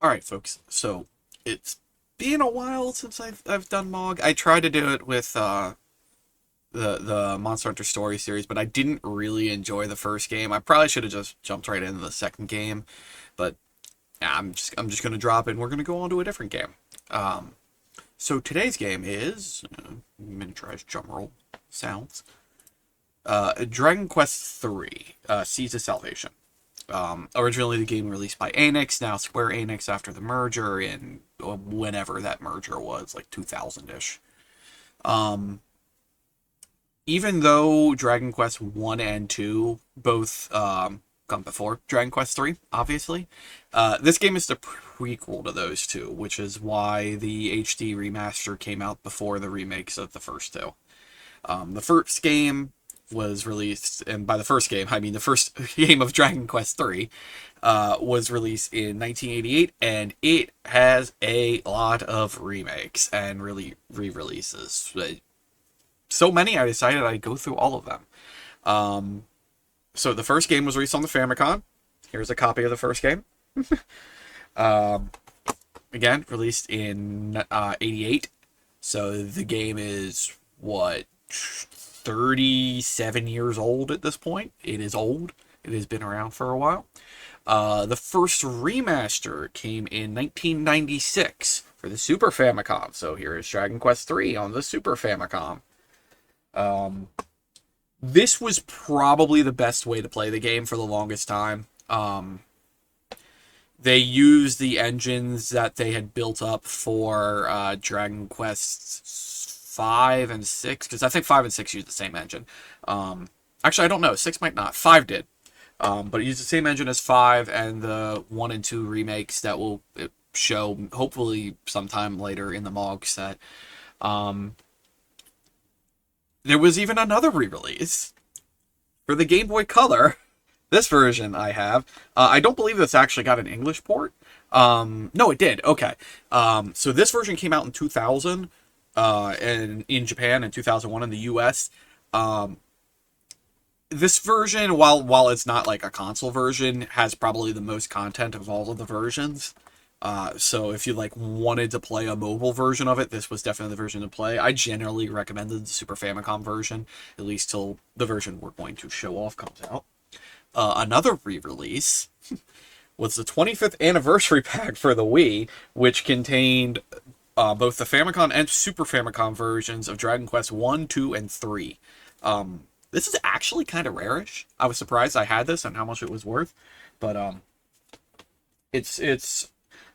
Alright, folks, so it's been a while since I've done Mog. I tried to do it with the Monster Hunter Story series, but I didn't really enjoy the first game. I probably should have just jumped right into the second game, but yeah, I'm just gonna drop it and we're gonna go on to a different game. So today's game is miniaturized drum roll sounds. Dragon Quest III, Seas of Salvation. Originally the game released by Enix, now Square Enix after the merger in whenever that merger was, like 2000-ish. Even though Dragon Quest 1 and 2 both come before Dragon Quest 3, obviously, this game is the prequel to those two, which is why the HD remaster came out before the remakes of the first two. The first game was released, and by the first game, I mean the first game of Dragon Quest III, was released in 1988, and it has a lot of remakes and really re-releases. So many, I decided I'd go through all of them. So the first game was released on the Famicom. Here's a copy of the first game. Again, released in 88. So the game is, what, 37 years old at this point. It is old. It has been around for a while. The first remaster came in 1996 for the Super Famicom. So here is Dragon Quest III on the Super Famicom. This was probably the best way to play the game for the longest time. They used the engines that they had built up for Dragon Quest 5 and 6, because I think 5 and 6 used the same engine. Actually, I don't know. 6 might not. 5 did. But it used the same engine as 5, and the 1 and 2 remakes that will show hopefully sometime later in the MOG set. There was even another re-release for the Game Boy Color. This version I have. I don't believe this actually got an English port. No, it did. Okay. So this version came out in 2000 and in Japan, and 2001 in the US. This version, while it's not like a console version, has probably the most content of all of the versions. So if you like wanted to play a mobile version of it, this was definitely the version to play. I generally recommended the Super Famicom version, at least till the version we're going to show off comes out. Another re-release was the 25th anniversary pack for the Wii, which contained both the Famicom and Super Famicom versions of Dragon Quest 1, 2, and 3. This is actually kind of rarish. I was surprised I had this and how much it was worth, but it's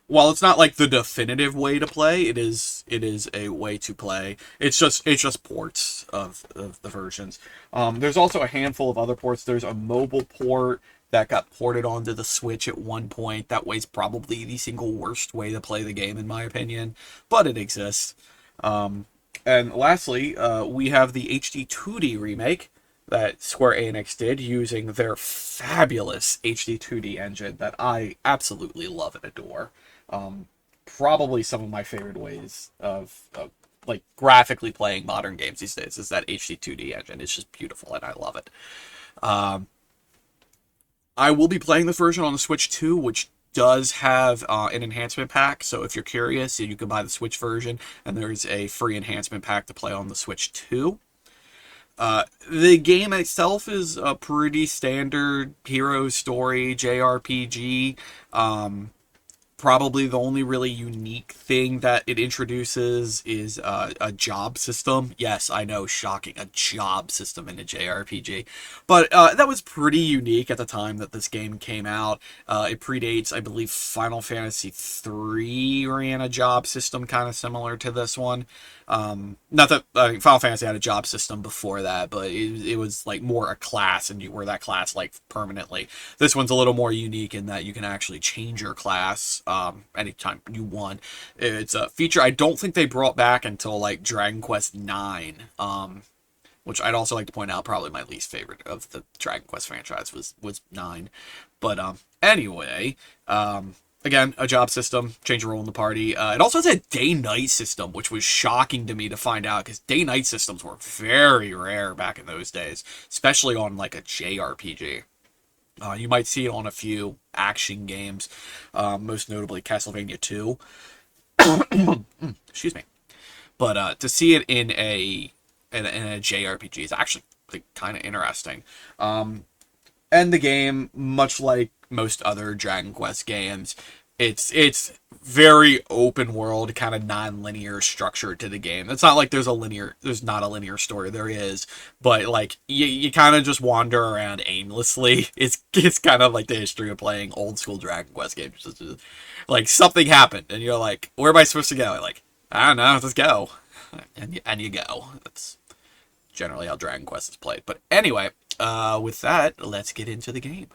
while it's not like the definitive way to play, it is a way to play. It's just ports of the versions. There's also a handful of other ports. There's a mobile port that got ported onto the Switch at one point. That way's probably the single worst way to play the game, in my opinion, but it exists. And lastly, we have the HD-2D remake that Square Enix did using their fabulous HD-2D engine that I absolutely love and adore. Probably some of my favorite ways of like graphically playing modern games these days is that HD2D engine. It's just beautiful and I love it. I will be playing the version on the Switch 2, which does have an enhancement pack. So if you're curious, you can buy the Switch version, and there's a free enhancement pack to play on the Switch 2. The game itself is a pretty standard hero story JRPG. Probably the only really unique thing that it introduces is a job system. Yes, I know, shocking, a job system in a JRPG. But that was pretty unique at the time that this game came out. It predates, I believe, Final Fantasy III ran a job system kind of similar to this one. Not that Final Fantasy had a job system before that, but it was like more a class, and you were that class like permanently. This one's a little more unique in that you can actually change your class anytime you want. It's a feature I don't think they brought back until like Dragon Quest IX, which I'd also like to point out probably my least favorite of the Dragon Quest franchise was 9. But anyway, again, a job system, change your role in the party. It also has a day-night system, which was shocking to me to find out, because day-night systems were very rare back in those days, especially on like a JRPG. You might see it on a few action games, most notably Castlevania 2. Excuse me. But to see it in a JRPG is actually like, kind of interesting. And the game, much like most other Dragon Quest games, it's very open world, kind of non-linear structure to the game. It's not like there's not a linear story. There is, but like you kind of just wander around aimlessly. It's kind of like the history of playing old school Dragon Quest games. Like something happened, and you're like, where am I supposed to go? I'm like, I don't know, let's go, and you go. That's generally how Dragon Quest is played. But anyway, with that, let's get into the game.